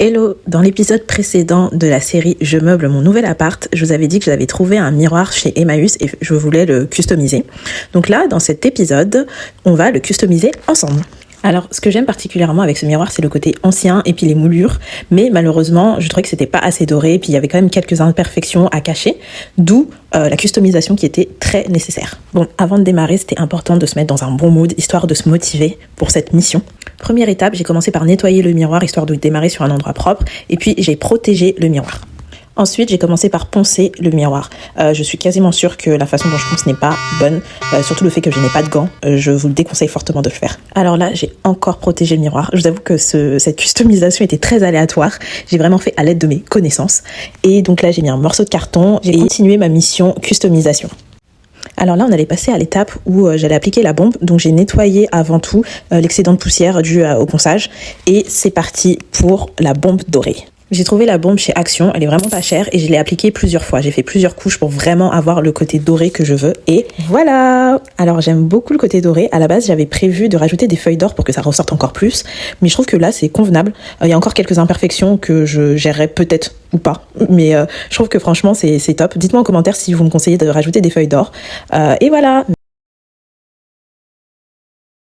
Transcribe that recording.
Hello, dans l'épisode précédent de la série Je meuble mon nouvel appart, je vous avais dit que j'avais trouvé un miroir chez Emmaüs et je voulais le customiser. Donc là, dans cet épisode, on va le customiser ensemble. Alors, ce que j'aime particulièrement avec ce miroir, c'est le côté ancien et puis les moulures. Mais malheureusement, je trouvais que c'était pas assez doré et puis il y avait quand même quelques imperfections à cacher. D'où la customisation qui était très nécessaire. Bon, avant de démarrer, c'était important de se mettre dans un bon mood, histoire de se motiver pour cette mission. Première étape, j'ai commencé par nettoyer le miroir, histoire de démarrer sur un endroit propre. Et puis, j'ai protégé le miroir. Ensuite, j'ai commencé par poncer le miroir. Je suis quasiment sûre que la façon dont je ponce n'est pas bonne, surtout le fait que je n'ai pas de gants. Je vous le déconseille fortement de le faire. Alors là, j'ai encore protégé le miroir. Je vous avoue que cette customisation était très aléatoire. J'ai vraiment fait à l'aide de mes connaissances. Et donc là, j'ai mis un morceau de carton. J'ai continué ma mission customisation. Alors là, on allait passer à l'étape où j'allais appliquer la bombe. Donc j'ai nettoyé avant tout l'excédent de poussière dû au ponçage. Et c'est parti pour la bombe dorée. J'ai trouvé la bombe chez Action, elle est vraiment pas chère et je l'ai appliquée plusieurs fois. J'ai fait plusieurs couches pour vraiment avoir le côté doré que je veux et voilà. Alors j'aime beaucoup le côté doré. À la base, j'avais prévu de rajouter des feuilles d'or pour que ça ressorte encore plus, mais je trouve que là c'est convenable. Il y a encore quelques imperfections que je gérerai peut-être ou pas, mais je trouve que franchement c'est top. Dites-moi en commentaire si vous me conseillez de rajouter des feuilles d'or. Et voilà.